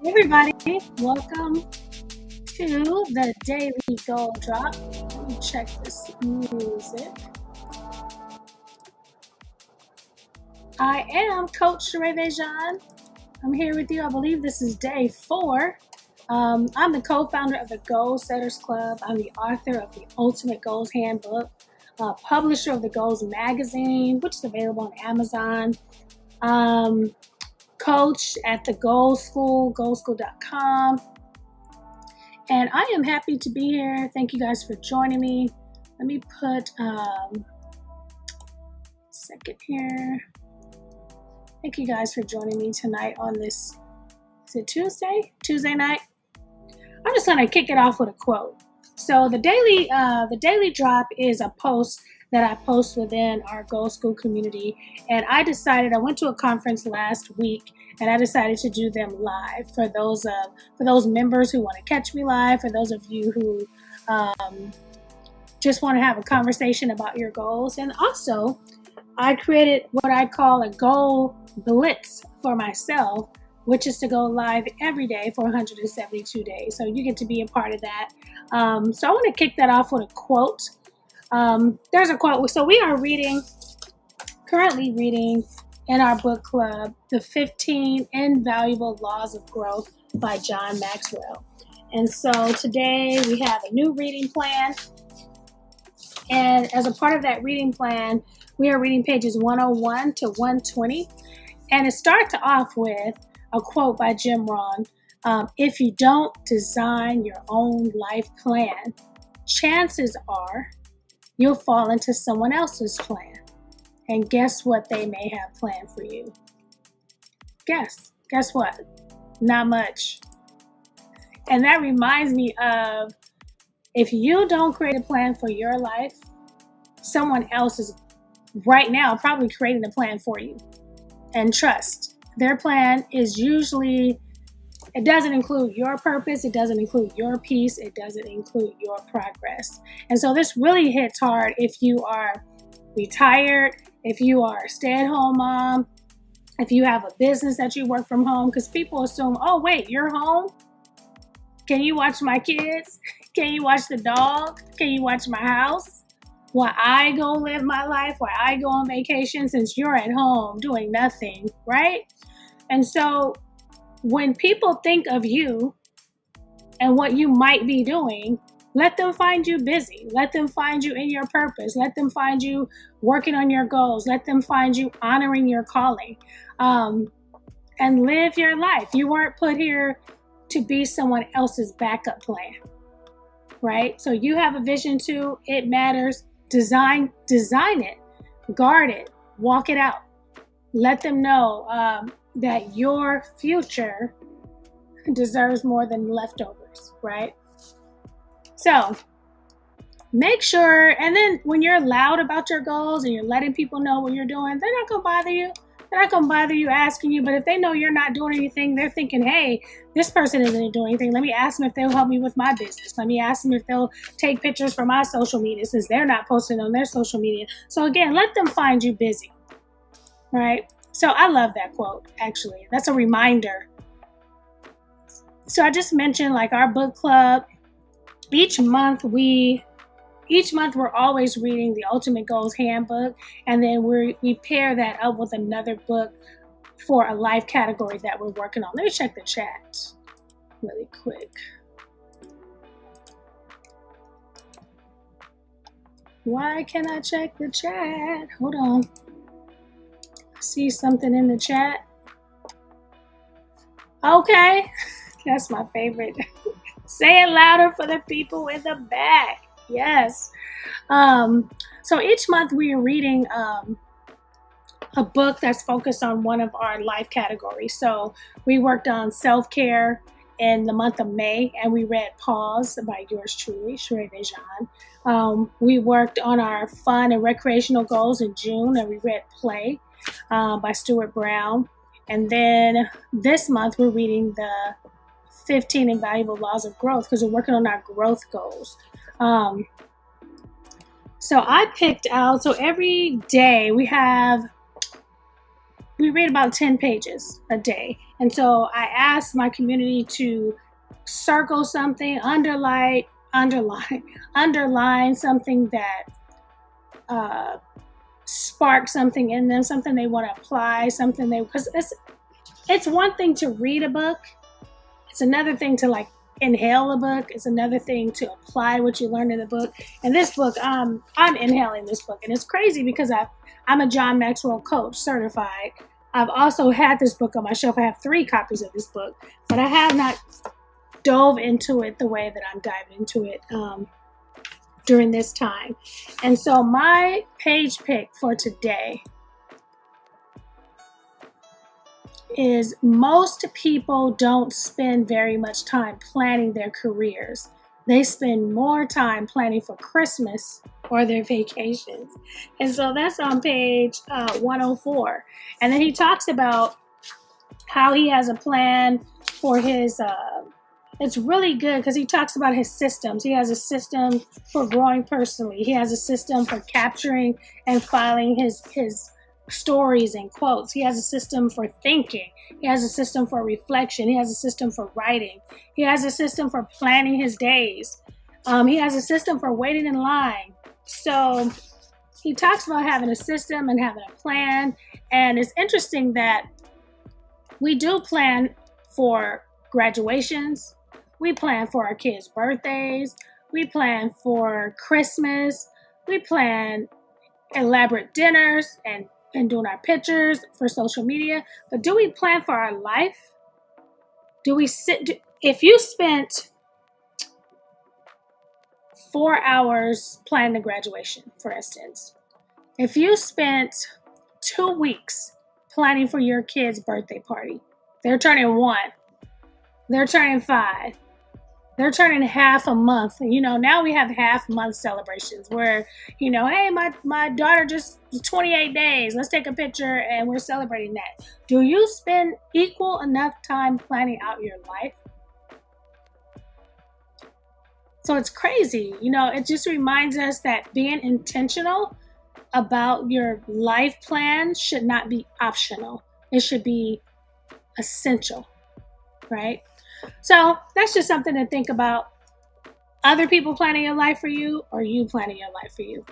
Hey everybody, welcome to the Daily Goal Drop. Let me check this music. I am Coach Sheree Dejan. I'm here with you. I believe this is day 4. I'm the co-founder of the Goal Setters Club. I'm the author of the Ultimate Goals Handbook, publisher of the Goals Magazine, which is available on Amazon. Coach at the Goal School, goalschool.com. And I am happy to be here. Thank you guys for joining me. Let me put second here. Thank you guys for joining me tonight on this, is it Tuesday? Tuesday night? I'm just gonna kick it off with a quote. So the daily drop is a post that I post within our Goal School community. And I went to a conference last week and I decided to do them live for those members who want to catch me live, for those of you who just want to have a conversation about your goals. And also, I created what I call a goal blitz for myself, which is to go live every day for 172 days. So you get to be a part of that. So I want to kick that off with a quote. There's a quote. So we are currently reading in our book club, The 15 Invaluable Laws of Growth by John Maxwell. And so today we have a new reading plan. And as a part of that reading plan, we are reading pages 101 to 120. And it starts off with a quote by Jim Rohn. If you don't design your own life plan, chances are you'll fall into someone else's plan. And guess what they may have planned for you? Guess what? Not much. And that reminds me of, if you don't create a plan for your life, someone else is right now probably creating a plan for you. And trust, their plan is usually, it doesn't include your purpose, it doesn't include your peace, it doesn't include your progress. And so this really hits hard if you are retired, if you are a stay-at-home mom, if you have a business that you work from home, because people assume, oh wait, you're home? Can you watch my kids? Can you watch the dog? Can you watch my house? While I go live my life, while I go on vacation, since you're at home doing nothing, right? And so when people think of you and what you might be doing, let them find you busy. Let them find you in your purpose. Let them find you working on your goals. Let them find you honoring your calling, and live your life. You weren't put here to be someone else's backup plan, right? So you have a vision too. It matters. Design it, guard it, walk it out. Let them know that your future deserves more than leftovers, right? So make sure, and then when you're loud about your goals and you're letting people know what you're doing, they're not going to bother you. They're not going to bother you asking you, but if they know you're not doing anything, they're thinking, hey, this person isn't doing anything. Let me ask them if they'll help me with my business. Let me ask them if they'll take pictures for my social media, since they're not posting on their social media. So again, let them find you busy, right? So I love that quote, actually. That's a reminder. So I just mentioned, like, our book club. Each month we're always reading the Ultimate Goals Handbook, and then we pair that up with another book for a life category that we're working on. Let me check the chat really quick. Why can't I check the chat? Hold on. I see something in the chat. Okay, that's my favorite. Say it louder for the people in the back. Yes. So each month we are reading a book that's focused on one of our life categories. So we worked on self-care in the month of May, and we read Pause by yours truly, Sheree Dejan. We worked on our fun and recreational goals in June, and we read Play by Stuart Brown. And then this month we're reading the 15 Invaluable Laws of Growth, because we're working on our growth goals. So I picked out, so every day we have we read about 10 pages a day. And so I asked my community to circle something, underline something that spark something in them, something they want to apply, something they, because it's one thing to read a book, it's another thing to like inhale a book, it's another thing to apply what you learned in the book. And this book, I'm inhaling this book, and it's crazy because I'm a John Maxwell coach certified. I've also had this book on my shelf. I have 3 copies of this book, but I have not dove into it the way that I'm diving into it during this time. And so my page pick for today is most people don't spend very much time planning their careers. They spend more time planning for Christmas or their vacations. And so that's on page 104. And then he talks about how he has a plan for his it's really good because he talks about his systems. He has a system for growing personally. He has a system for capturing and filing his stories and quotes. He has a system for thinking. He has a system for reflection. He has a system for writing. He has a system for planning his days. He has a system for waiting in line. So he talks about having a system and having a plan. And it's interesting that we do plan for graduations. We plan for our kids' birthdays. We plan for Christmas. We plan elaborate dinners and doing our pictures for social media. But do we plan for our life? Do we if you spent 4 hours planning a graduation, for instance, if you spent 2 weeks planning for your kid's birthday party, they're turning 1, they're turning 5, they're turning half a month. You know, now we have half month celebrations where, you know, hey, my daughter just 28 days. Let's take a picture and we're celebrating that. Do you spend equal enough time planning out your life? So it's crazy. You know, it just reminds us that being intentional about your life plan should not be optional. It should be essential, right? So that's just something to think about. Other people planning your life for you, or you planning your life for you.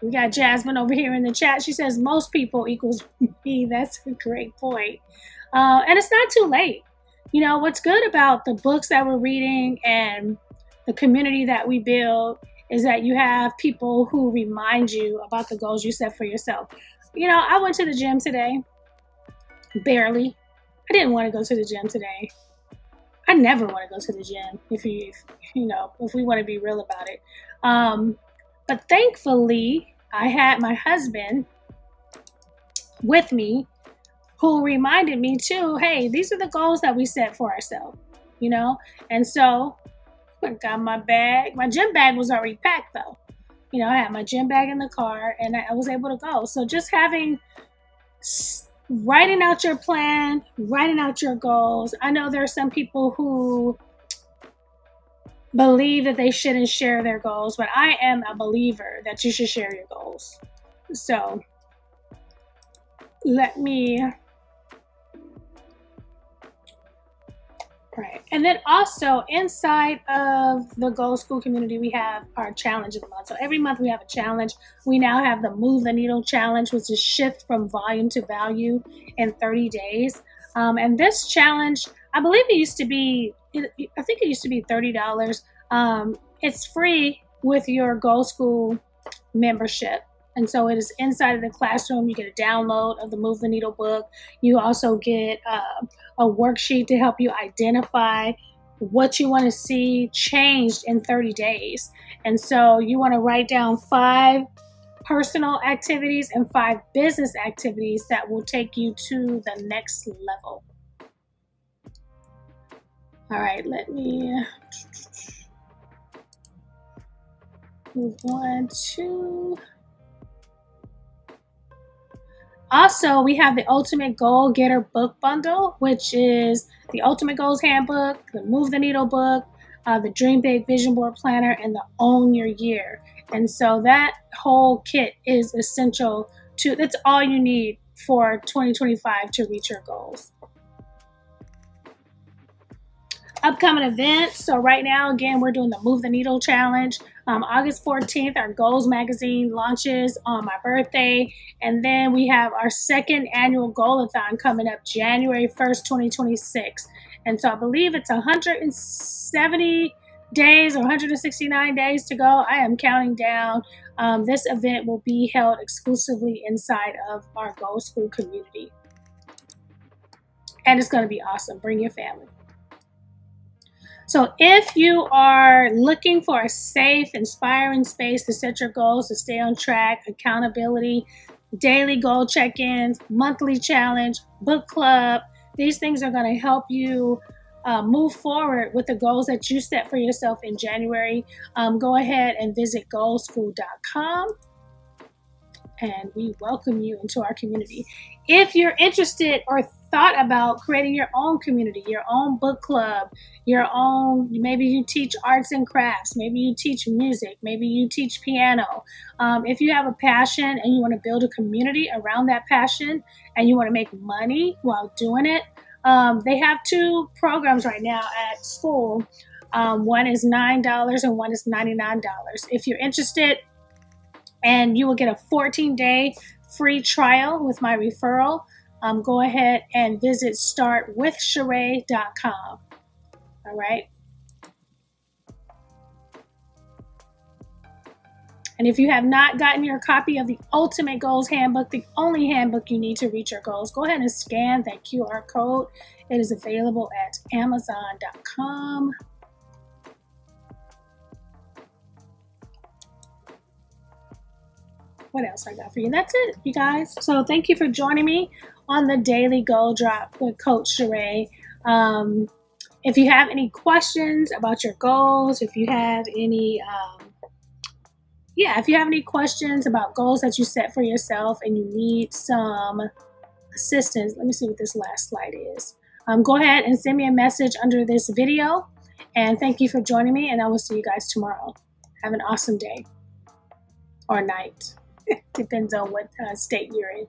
We got Jasmine over here in the chat. She says most people equals me. That's a great point. And it's not too late. You know, what's good about the books that we're reading and the community that we build is that you have people who remind you about the goals you set for yourself. You know, I went to the gym today. Barely. I didn't want to go to the gym today. I never want to go to the gym if we want to be real about it. But thankfully, I had my husband with me who reminded me too, hey, these are the goals that we set for ourselves, you know? And so I got my bag. My gym bag was already packed though. You know, I had my gym bag in the car and I was able to go. So just writing out your plan, writing out your goals. I know there are some people who believe that they shouldn't share their goals, but I am a believer that you should share your goals. So let me, right. And then also inside of the Goal School community, we have our challenge of the month. So every month we have a challenge. We now have the Move the Needle challenge, which is shift from volume to value in 30 days. And this challenge, I believe it used to be $30. It's free with your Goal School membership. And so it is inside of the classroom. You get a download of the Move the Needle book. You also get a worksheet to help you identify what you want to see changed in 30 days. And so you want to write down 5 personal activities and 5 business activities that will take you to the next level. All right, let me move on to... Also, we have the Ultimate Goal Getter book bundle, which is the Ultimate Goals Handbook, the Move the Needle book, the Dream Big Vision Board Planner, and the Own Your Year. And so that whole kit is essential That's all you need for 2025 to reach your goals. Upcoming events. So right now, again, we're doing the Move the Needle Challenge. August 14th, our Goals magazine launches on my birthday. And then we have our second annual Goal-a-thon coming up January 1st, 2026. And so I believe it's 170 days or 169 days to go. I am counting down. This event will be held exclusively inside of our Goal School community. And it's going to be awesome. Bring your family. So if you are looking for a safe, inspiring space to set your goals, to stay on track, accountability, daily goal check-ins, monthly challenge, book club, these things are going to help you move forward with the goals that you set for yourself in January. Go ahead and visit goalschool.com. And we welcome you into our community. If you're interested or thought about creating your own community, your own book club, your own, maybe you teach arts and crafts, maybe you teach music, maybe you teach piano. If you have a passion and you want to build a community around that passion and you want to make money while doing it, they have two programs right now at school. One is $9 and one is $99. If you're interested, and you will get a 14-day free trial with my referral. Go ahead and visit startwithsheree.com. All right. And if you have not gotten your copy of the Ultimate Goals Handbook, the only handbook you need to reach your goals, go ahead and scan that QR code. It is available at Amazon.com. What else I got for you? That's it, you guys. So thank you for joining me on the Daily Goal Drop with Coach Sheree. If you have any questions about your goals, if you have any, if you have any questions about goals that you set for yourself and you need some assistance, let me see what this last slide is. Go ahead and send me a message under this video. And thank you for joining me, and I will see you guys tomorrow. Have an awesome day or night. Depends on what state you're in.